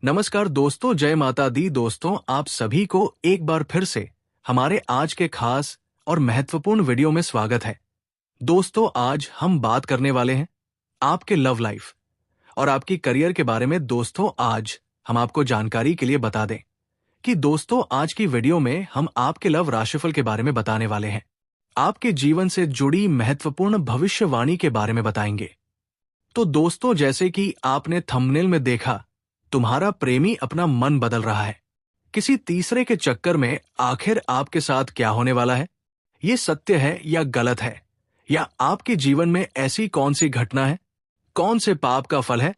नमस्कार दोस्तों, जय माता दी। दोस्तों, आप सभी को एक बार फिर से हमारे आज के खास और महत्वपूर्ण वीडियो में स्वागत है। दोस्तों, आज हम बात करने वाले हैं आपके लव लाइफ और आपकी करियर के बारे में। दोस्तों, आज हम आपको जानकारी के लिए बता दें कि दोस्तों, आज की वीडियो में हम आपके लव राशिफल के बारे में बताने वाले हैं। आपके जीवन से जुड़ी महत्वपूर्ण भविष्यवाणी के बारे में बताएंगे। तो दोस्तों, जैसे कि आपने थंबनेल में देखा, तुम्हारा प्रेमी अपना मन बदल रहा है। किसी तीसरे के चक्कर में आखिर आपके साथ क्या होने वाला है? ये सत्य है या गलत है? या आपके जीवन में ऐसी कौन सी घटना है? कौन से पाप का फल है?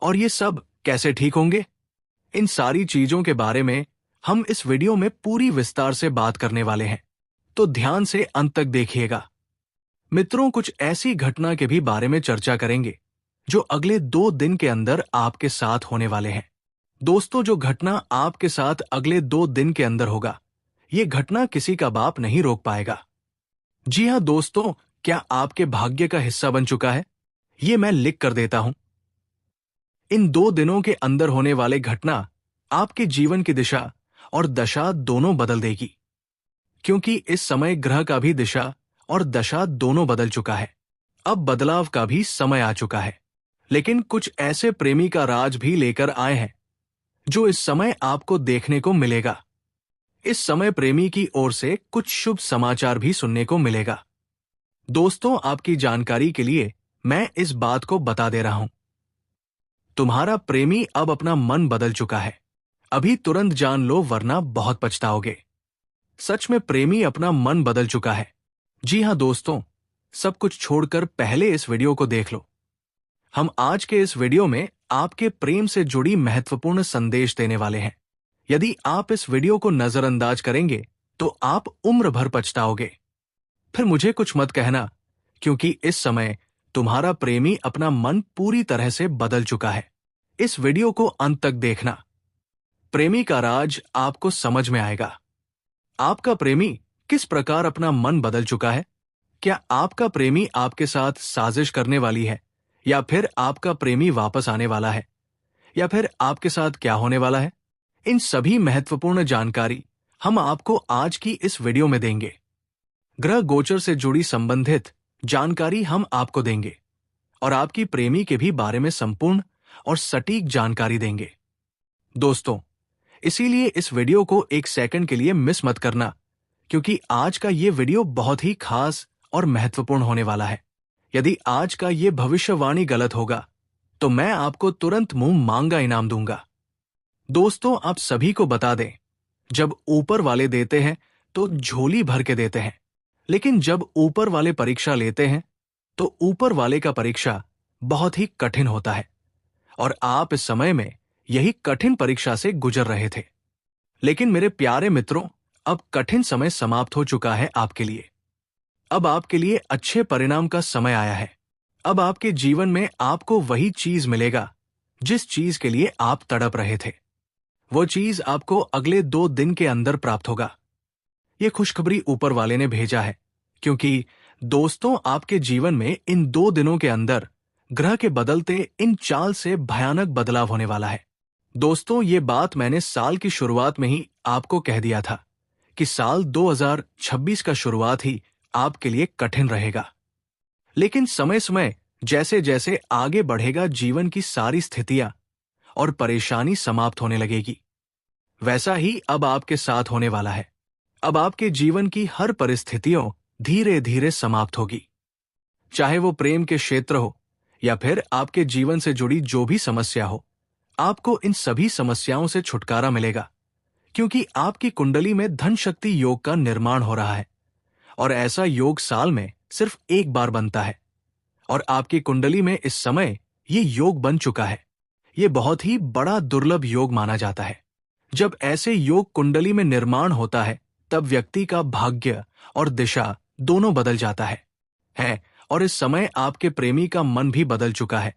और ये सब कैसे ठीक होंगे? इन सारी चीजों के बारे में हम इस वीडियो में पूरी विस्तार से बात करने वाले हैं, तो ध्यान से अंत तक देखिएगा। मित्रों, कुछ ऐसी घटना के भी बारे में चर्चा करेंगे जो अगले 2 दिन के अंदर आपके साथ होने वाले हैं। दोस्तों, जो घटना आपके साथ अगले 2 दिन के अंदर होगा, ये घटना किसी का बाप नहीं रोक पाएगा। जी हाँ दोस्तों, क्या आपके भाग्य का हिस्सा बन चुका है? ये मैं लिख कर देता हूं। इन 2 दिनों के अंदर होने वाले घटना आपके जीवन की दिशा और दशा दोनों बदल देगी, क्योंकि इस समय ग्रह का भी दिशा और दशा दोनों बदल चुका है। अब बदलाव का भी समय आ चुका है। लेकिन कुछ ऐसे प्रेमी का राज भी लेकर आए हैं जो इस समय आपको देखने को मिलेगा। इस समय प्रेमी की ओर से कुछ शुभ समाचार भी सुनने को मिलेगा। दोस्तों, आपकी जानकारी के लिए मैं इस बात को बता दे रहा हूं। तुम्हारा प्रेमी अब अपना मन बदल चुका है। अभी तुरंत जान लो, वरना बहुत पछताओगे। सच में प्रेमी अपना मन बदल चुका है। जी हां दोस्तों, सब कुछ छोड़कर पहले इस वीडियो को देख लो। हम आज के इस वीडियो में आपके प्रेम से जुड़ी महत्वपूर्ण संदेश देने वाले हैं। यदि आप इस वीडियो को नजरअंदाज करेंगे तो आप उम्र भर पछताओगे। फिर मुझे कुछ मत कहना, क्योंकि इस समय तुम्हारा प्रेमी अपना मन पूरी तरह से बदल चुका है। इस वीडियो को अंत तक देखना। प्रेमी का राज आपको समझ में आएगा। आपका प्रेमी किस प्रकार अपना मन बदल चुका है? क्या आपका प्रेमी आपके साथ साजिश करने वाली है, या फिर आपका प्रेमी वापस आने वाला है, या फिर आपके साथ क्या होने वाला है? इन सभी महत्वपूर्ण जानकारी हम आपको आज की इस वीडियो में देंगे। ग्रह गोचर से जुड़ी संबंधित जानकारी हम आपको देंगे और आपकी प्रेमी के भी बारे में संपूर्ण और सटीक जानकारी देंगे। दोस्तों, इसीलिए इस वीडियो को 1 सेकंड के लिए मिस मत करना, क्योंकि आज का ये वीडियो बहुत ही खास और महत्वपूर्ण होने वाला है। यदि आज का ये भविष्यवाणी गलत होगा तो मैं आपको तुरंत मुंह मांगा इनाम दूंगा। दोस्तों, आप सभी को बता दें, जब ऊपर वाले देते हैं तो झोली भर के देते हैं, लेकिन जब ऊपर वाले परीक्षा लेते हैं तो ऊपर वाले का परीक्षा बहुत ही कठिन होता है। और आप इस समय में यही कठिन परीक्षा से गुजर रहे थे। लेकिन मेरे प्यारे मित्रों, अब कठिन समय समाप्त हो चुका है आपके लिए। अब आपके लिए अच्छे परिणाम का समय आया है। अब आपके जीवन में आपको वही चीज मिलेगा जिस चीज के लिए आप तड़प रहे थे। वो चीज आपको अगले 2 दिन के अंदर प्राप्त होगा। ये खुशखबरी ऊपर वाले ने भेजा है, क्योंकि दोस्तों, आपके जीवन में इन 2 दिनों के अंदर ग्रह के बदलते इन चाल से भयानक बदलाव होने वाला है। दोस्तों, ये बात मैंने साल की शुरुआत में ही आपको कह दिया था कि साल 2026 का शुरुआत ही आपके लिए कठिन रहेगा। लेकिन समय समय जैसे जैसे आगे बढ़ेगा, जीवन की सारी स्थितियां और परेशानी समाप्त होने लगेगी। वैसा ही अब आपके साथ होने वाला है। अब आपके जीवन की हर परिस्थितियों धीरे धीरे समाप्त होगी। चाहे वो प्रेम के क्षेत्र हो या फिर आपके जीवन से जुड़ी जो भी समस्या हो, आपको इन सभी समस्याओं से छुटकारा मिलेगा, क्योंकि आपकी कुंडली में धन शक्ति योग का निर्माण हो रहा है। और ऐसा योग साल में सिर्फ 1 बार बनता है, और आपकी कुंडली में इस समय ये योग बन चुका है। ये बहुत ही बड़ा दुर्लभ योग माना जाता है। जब ऐसे योग कुंडली में निर्माण होता है, तब व्यक्ति का भाग्य और दिशा दोनों बदल जाता है। और इस समय आपके प्रेमी का मन भी बदल चुका है,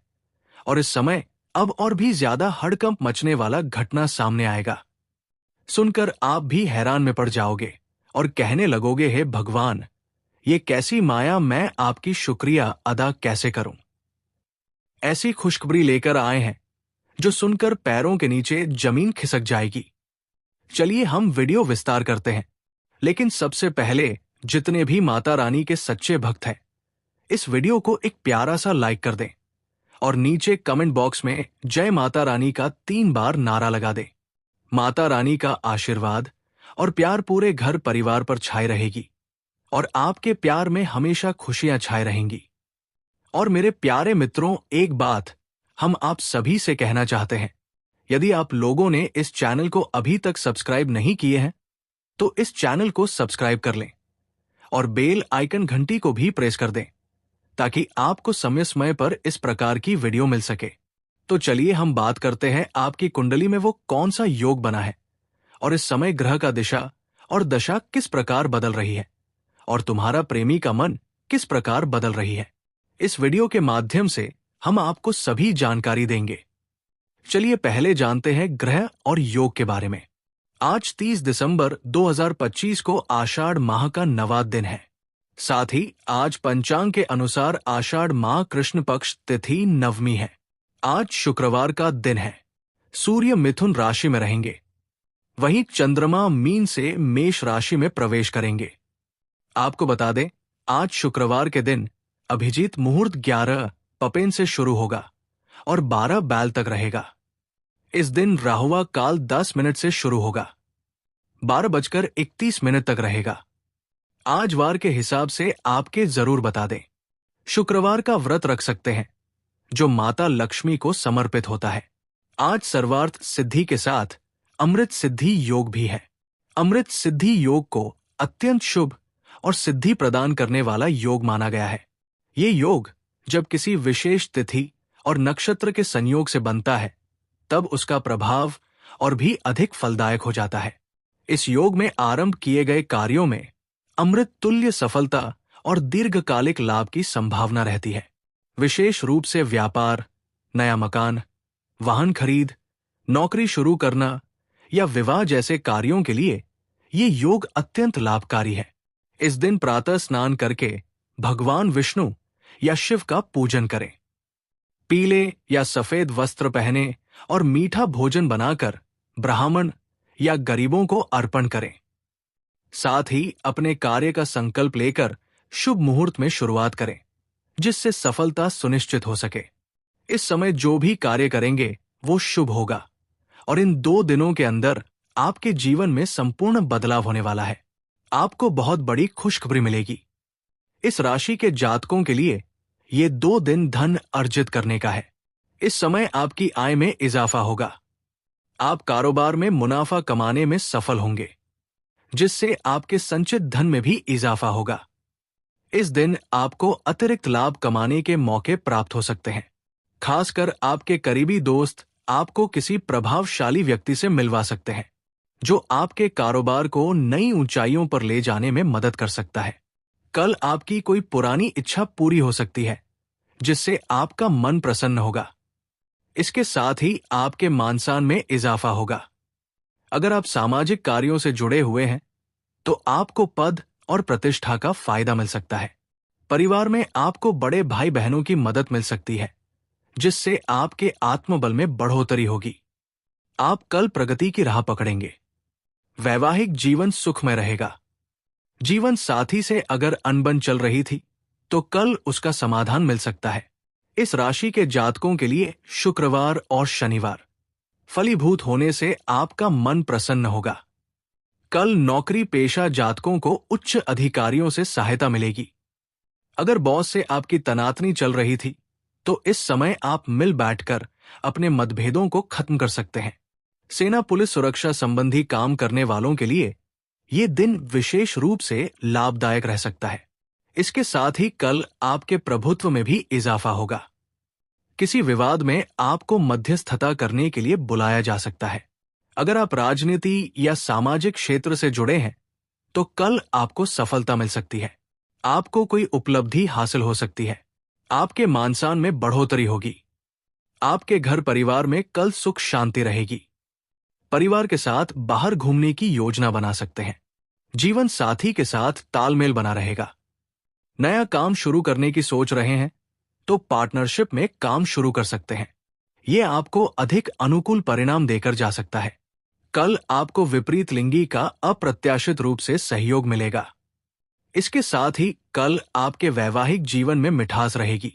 और इस समय अब और भी ज्यादा हड़कंप मचने वाला घटना सामने आएगा। सुनकर आप भी हैरान में पड़ जाओगे और कहने लगोगे, हे भगवान, ये कैसी माया, मैं आपकी शुक्रिया अदा कैसे करूं। ऐसी खुशखबरी लेकर आए हैं जो सुनकर पैरों के नीचे जमीन खिसक जाएगी। चलिए हम वीडियो विस्तार करते हैं, लेकिन सबसे पहले जितने भी माता रानी के सच्चे भक्त हैं, इस वीडियो को एक प्यारा सा लाइक कर दें और नीचे कमेंट बॉक्स में जय माता रानी का 3 बार नारा लगा दें। माता रानी का आशीर्वाद और प्यार पूरे घर परिवार पर छाए रहेगी और आपके प्यार में हमेशा खुशियां छाए रहेंगी। और मेरे प्यारे मित्रों, एक बात हम आप सभी से कहना चाहते हैं, यदि आप लोगों ने इस चैनल को अभी तक सब्सक्राइब नहीं किए हैं तो इस चैनल को सब्सक्राइब कर लें और बेल आइकन घंटी को भी प्रेस कर दें ताकि आपको समय समय पर इस प्रकार की वीडियो मिल सके। तो चलिए हम बात करते हैं आपकी कुंडली में वो कौन सा योग बना है और इस समय ग्रह का दिशा और दशा किस प्रकार बदल रही है और तुम्हारा प्रेमी का मन किस प्रकार बदल रही है। इस वीडियो के माध्यम से हम आपको सभी जानकारी देंगे। चलिए पहले जानते हैं ग्रह और योग के बारे में। आज 30 दिसंबर 2025 को आषाढ़ माह का नवा दिन है। साथ ही आज पंचांग के अनुसार आषाढ़ माह कृष्ण पक्ष तिथि नवमी है। आज शुक्रवार का दिन है। सूर्य मिथुन राशि में रहेंगे, वहीं चंद्रमा मीन से मेष राशि में प्रवेश करेंगे। आपको बता दें, आज शुक्रवार के दिन अभिजीत मुहूर्त 11 पपेन से शुरू होगा और 12 बैल तक रहेगा। इस दिन राहुआ काल 10 मिनट से शुरू होगा, 12:31 तक रहेगा। आज वार के हिसाब से आपके जरूर बता दें, शुक्रवार का व्रत रख सकते हैं जो माता लक्ष्मी को समर्पित होता है। आज सर्वार्थ सिद्धि के साथ अमृत सिद्धि योग भी है। अमृत सिद्धि योग को अत्यंत शुभ और सिद्धि प्रदान करने वाला योग माना गया है। ये योग जब किसी विशेष तिथि और नक्षत्र के संयोग से बनता है तब उसका प्रभाव और भी अधिक फलदायक हो जाता है। इस योग में आरंभ किए गए कार्यों में अमृत तुल्य सफलता और दीर्घकालिक लाभ की संभावना रहती है। विशेष रूप से व्यापार, नया मकान, वाहन खरीद, नौकरी शुरू करना या विवाह जैसे कार्यों के लिए ये योग अत्यंत लाभकारी है। इस दिन प्रातः स्नान करके भगवान विष्णु या शिव का पूजन करें। पीले या सफेद वस्त्र पहने और मीठा भोजन बनाकर ब्राह्मण या गरीबों को अर्पण करें। साथ ही अपने कार्य का संकल्प लेकर शुभ मुहूर्त में शुरुआत करें, जिससे सफलता सुनिश्चित हो सके। इस समय जो भी कार्य करेंगे वो शुभ होगा और इन 2 दिनों के अंदर आपके जीवन में संपूर्ण बदलाव होने वाला है। आपको बहुत बड़ी खुशखबरी मिलेगी। इस राशि के जातकों के लिए ये 2 दिन धन अर्जित करने का है। इस समय आपकी आय में इजाफा होगा। आप कारोबार में मुनाफा कमाने में सफल होंगे, जिससे आपके संचित धन में भी इजाफा होगा। इस दिन आपको अतिरिक्त लाभ कमाने के मौके प्राप्त हो सकते हैं। खासकर आपके करीबी दोस्त आपको किसी प्रभावशाली व्यक्ति से मिलवा सकते हैं, जो आपके कारोबार को नई ऊंचाइयों पर ले जाने में मदद कर सकता है। कल आपकी कोई पुरानी इच्छा पूरी हो सकती है, जिससे आपका मन प्रसन्न होगा। इसके साथ ही आपके मान-सम्मान में इजाफा होगा। अगर आप सामाजिक कार्यों से जुड़े हुए हैं तो आपको पद और प्रतिष्ठा का फायदा मिल सकता है। परिवार में आपको बड़े भाई बहनों की मदद मिल सकती है, जिससे आपके आत्मबल में बढ़ोतरी होगी। आप कल प्रगति की राह पकड़ेंगे। वैवाहिक जीवन सुखमय रहेगा। जीवन साथी से अगर अनबन चल रही थी तो कल उसका समाधान मिल सकता है। इस राशि के जातकों के लिए शुक्रवार और शनिवार फलीभूत होने से आपका मन प्रसन्न होगा। कल नौकरी पेशा जातकों को उच्च अधिकारियों से सहायता मिलेगी। अगर बॉस से आपकी तनातनी चल रही थी तो इस समय आप मिल बैठकर अपने मतभेदों को खत्म कर सकते हैं। सेना पुलिस सुरक्षा संबंधी काम करने वालों के लिए ये दिन विशेष रूप से लाभदायक रह सकता है। इसके साथ ही कल आपके प्रभुत्व में भी इजाफा होगा। किसी विवाद में आपको मध्यस्थता करने के लिए बुलाया जा सकता है। अगर आप राजनीति या सामाजिक क्षेत्र से जुड़े हैं तो कल आपको सफलता मिल सकती है। आपको कोई उपलब्धि हासिल हो सकती है। आपके मान-सम्मान में बढ़ोतरी होगी। आपके घर परिवार में कल सुख शांति रहेगी। परिवार के साथ बाहर घूमने की योजना बना सकते हैं। जीवन साथी के साथ तालमेल बना रहेगा। नया काम शुरू करने की सोच रहे हैं तो पार्टनरशिप में काम शुरू कर सकते हैं। ये आपको अधिक अनुकूल परिणाम देकर जा सकता है। कल आपको विपरीत लिंगी का अप्रत्याशित रूप से सहयोग मिलेगा। इसके साथ ही कल आपके वैवाहिक जीवन में मिठास रहेगी।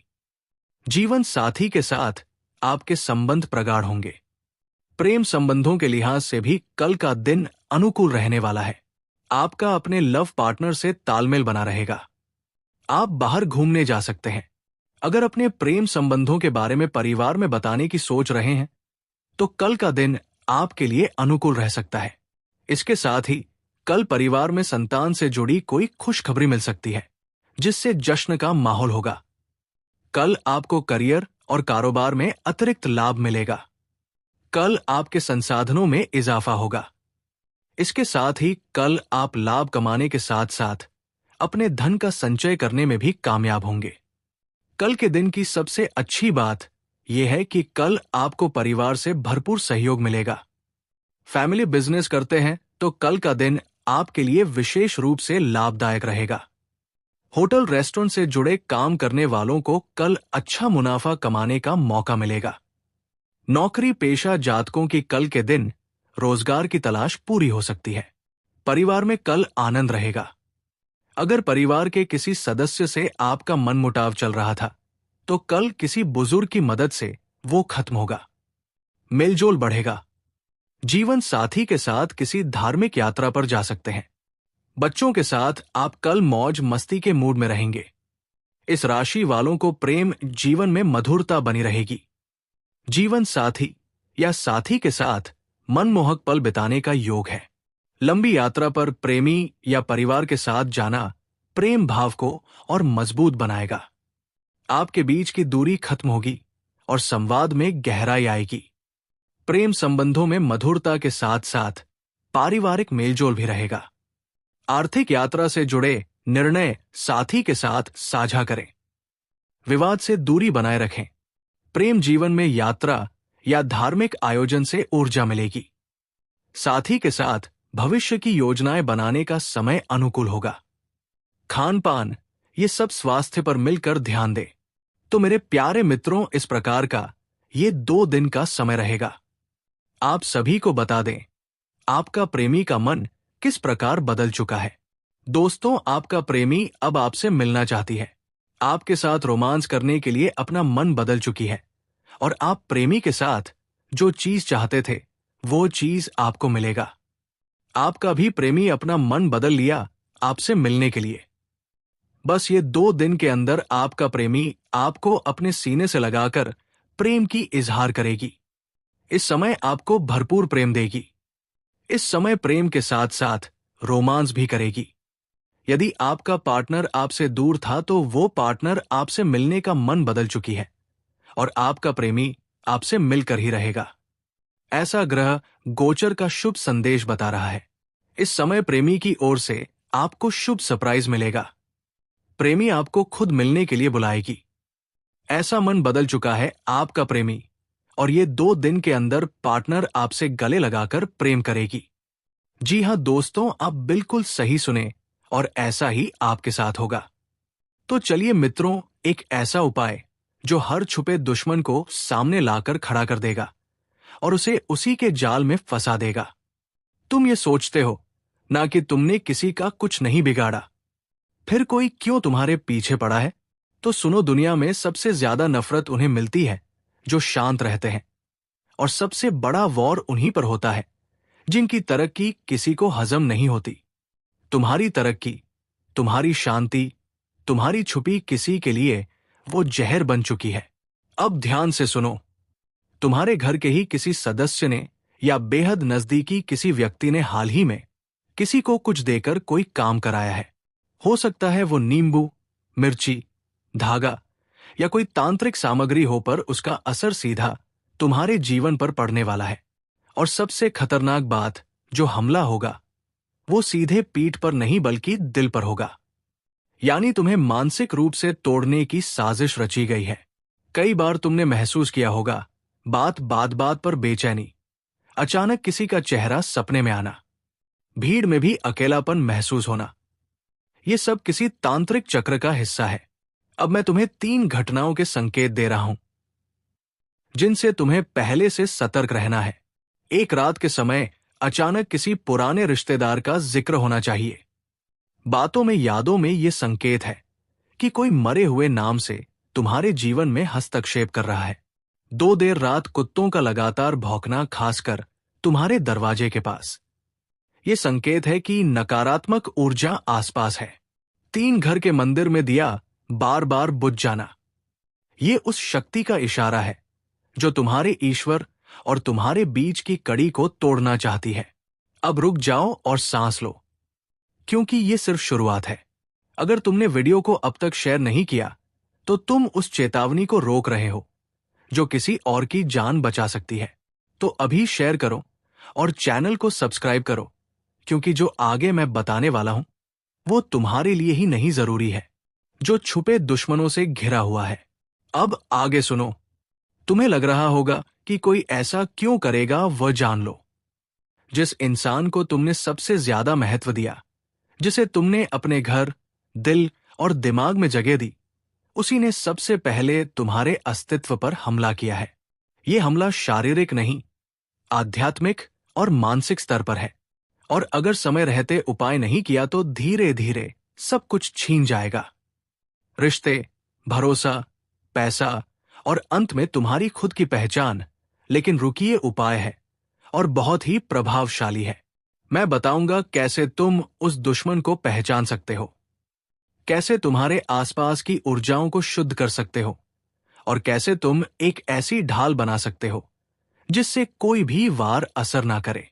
जीवन साथी के साथ आपके संबंध प्रगाढ़ होंगे। प्रेम संबंधों के लिहाज से भी कल का दिन अनुकूल रहने वाला है। आपका अपने लव पार्टनर से तालमेल बना रहेगा। आप बाहर घूमने जा सकते हैं। अगर अपने प्रेम संबंधों के बारे में परिवार में बताने की सोच रहे हैं तो कल का दिन आपके लिए अनुकूल रह सकता है। इसके साथ ही कल परिवार में संतान से जुड़ी कोई खुशखबरी मिल सकती है जिससे जश्न का माहौल होगा। कल आपको करियर और कारोबार में अतिरिक्त लाभ मिलेगा। कल आपके संसाधनों में इजाफा होगा। इसके साथ ही कल आप लाभ कमाने के साथ साथ अपने धन का संचय करने में भी कामयाब होंगे। कल के दिन की सबसे अच्छी बात यह है कि कल आपको परिवार से भरपूर सहयोग मिलेगा। फैमिली बिजनेस करते हैं तो कल का दिन आपके लिए विशेष रूप से लाभदायक रहेगा। होटल रेस्टोरेंट से जुड़े काम करने वालों को कल अच्छा मुनाफा कमाने का मौका मिलेगा। नौकरी पेशा जातकों की कल के दिन रोजगार की तलाश पूरी हो सकती है। परिवार में कल आनंद रहेगा। अगर परिवार के किसी सदस्य से आपका मनमुटाव चल रहा था तो कल किसी बुजुर्ग की मदद से वो खत्म होगा। मेलजोल बढ़ेगा। जीवन साथी के साथ किसी धार्मिक यात्रा पर जा सकते हैं। बच्चों के साथ आप कल मौज मस्ती के मूड में रहेंगे। इस राशि वालों को प्रेम जीवन में मधुरता बनी रहेगी। जीवन साथी या साथी के साथ मनमोहक पल बिताने का योग है। लंबी यात्रा पर प्रेमी या परिवार के साथ जाना प्रेम भाव को और मजबूत बनाएगा। आपके बीच की दूरी खत्म होगी और संवाद में गहराई आएगी। प्रेम संबंधों में मधुरता के साथ साथ पारिवारिक मेलजोल भी रहेगा। आर्थिक यात्रा से जुड़े निर्णय साथी के साथ साझा करें। विवाद से दूरी बनाए रखें। प्रेम जीवन में यात्रा या धार्मिक आयोजन से ऊर्जा मिलेगी। साथी के साथ भविष्य की योजनाएं बनाने का समय अनुकूल होगा। खान पान ये सब स्वास्थ्य पर मिलकर ध्यान दे। तो मेरे प्यारे मित्रों, इस प्रकार का ये 2 दिन का समय रहेगा। आप सभी को बता दें, आपका प्रेमी का मन किस प्रकार बदल चुका है। दोस्तों, आपका प्रेमी अब आपसे मिलना चाहती है। आपके साथ रोमांस करने के लिए अपना मन बदल चुकी है और आप प्रेमी के साथ जो चीज चाहते थे वो चीज आपको मिलेगा। आपका भी प्रेमी अपना मन बदल लिया आपसे मिलने के लिए। बस ये 2 दिन के अंदर आपका प्रेमी आपको अपने सीने से लगाकर प्रेम की इजहार करेगी। इस समय आपको भरपूर प्रेम देगी। इस समय प्रेम के साथ साथ रोमांस भी करेगी। यदि आपका पार्टनर आपसे दूर था तो वो पार्टनर आपसे मिलने का मन बदल चुकी है और आपका प्रेमी आपसे मिलकर ही रहेगा। ऐसा ग्रह गोचर का शुभ संदेश बता रहा है। इस समय प्रेमी की ओर से आपको शुभ सरप्राइज मिलेगा। प्रेमी आपको खुद मिलने के लिए बुलाएगी। ऐसा मन बदल चुका है आपका प्रेमी और ये 2 दिन के अंदर पार्टनर आपसे गले लगाकर प्रेम करेगी। जी हां दोस्तों, आप बिल्कुल सही सुने और ऐसा ही आपके साथ होगा। तो चलिए मित्रों, एक ऐसा उपाय जो हर छुपे दुश्मन को सामने लाकर खड़ा कर देगा और उसे उसी के जाल में फंसा देगा। तुम ये सोचते हो ना कि तुमने किसी का कुछ नहीं बिगाड़ा, फिर कोई क्यों तुम्हारे पीछे पड़ा है? तो सुनो, दुनिया में सबसे ज्यादा नफरत उन्हें मिलती है जो शांत रहते हैं और सबसे बड़ा वॉर उन्हीं पर होता है जिनकी तरक्की किसी को हजम नहीं होती। तुम्हारी तरक्की, तुम्हारी शांति, तुम्हारी छुपी किसी के लिए वो जहर बन चुकी है। अब ध्यान से सुनो। तुम्हारे घर के ही किसी सदस्य ने या बेहद नजदीकी किसी व्यक्ति ने हाल ही में किसी को कुछ देकर कोई काम कराया है। हो सकता है वो नींबू, मिर्ची, धागा या कोई तांत्रिक सामग्री हो, पर उसका असर सीधा तुम्हारे जीवन पर पड़ने वाला है। और सबसे खतरनाक बात, जो हमला होगा वो सीधे पीठ पर नहीं बल्कि दिल पर होगा। यानी तुम्हें मानसिक रूप से तोड़ने की साजिश रची गई है। कई बार तुमने महसूस किया होगा बात बात पर बेचैनी, अचानक किसी का चेहरा सपने में आना, भीड़ में भी अकेलापन महसूस होना। ये सब किसी तांत्रिक चक्र का हिस्सा है। अब मैं तुम्हें 3 घटनाओं के संकेत दे रहा हूं। जिनसे तुम्हें पहले से सतर्क रहना है। एक रात के समय अचानक किसी पुराने रिश्तेदार का जिक्र होना चाहिए। बातों में, यादों में ये संकेत है कि कोई मरे हुए नाम से तुम्हारे जीवन में हस्तक्षेप कर रहा है। दो देर रात कुत्तों का लगातार भौंकना, खासकर तुम्हारे दरवाजे के पास, ये संकेत है कि नकारात्मक ऊर्जा आसपास है। 3 घर के मंदिर में दिया बार बार बुझ जाना, ये उस शक्ति का इशारा है जो तुम्हारे ईश्वर और तुम्हारे बीच की कड़ी को तोड़ना चाहती है। अब रुक जाओ और सांस लो, क्योंकि ये सिर्फ शुरुआत है। अगर तुमने वीडियो को अब तक शेयर नहीं किया तो तुम उस चेतावनी को रोक रहे हो जो किसी और की जान बचा सकती है। तो अभी शेयर करो और चैनल को सब्सक्राइब करो, क्योंकि जो आगे मैं बताने वाला हूं वो तुम्हारे लिए ही नहीं जरूरी है, जो छुपे दुश्मनों से घिरा हुआ है। अब आगे सुनो। तुम्हें लग रहा होगा कि कोई ऐसा क्यों करेगा, वह जान लो। जिस इंसान को तुमने सबसे ज्यादा महत्व दिया, जिसे तुमने अपने घर, दिल और दिमाग में जगह दी, उसी ने सबसे पहले तुम्हारे अस्तित्व पर हमला किया है। यह हमला शारीरिक नहीं, आध्यात्मिक और मानसिक स्तर पर है। और अगर समय रहते उपाय नहीं किया तो धीरे धीरे सब कुछ छीन जाएगा। रिश्ते, भरोसा, पैसा और अंत में तुम्हारी खुद की पहचान। लेकिन रुकिए, उपाय है और बहुत ही प्रभावशाली है। मैं बताऊंगा कैसे तुम उस दुश्मन को पहचान सकते हो, कैसे तुम्हारे आसपास की ऊर्जाओं को शुद्ध कर सकते हो, और कैसे तुम एक ऐसी ढाल बना सकते हो जिससे कोई भी वार असर ना करे।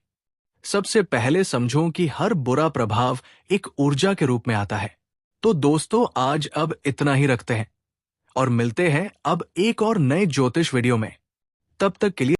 सबसे पहले समझो कि हर बुरा प्रभाव एक ऊर्जा के रूप में आता है। तो दोस्तों, आज अब इतना ही रखते हैं और मिलते हैं अब एक और नए ज्योतिष वीडियो में। तब तक के लिए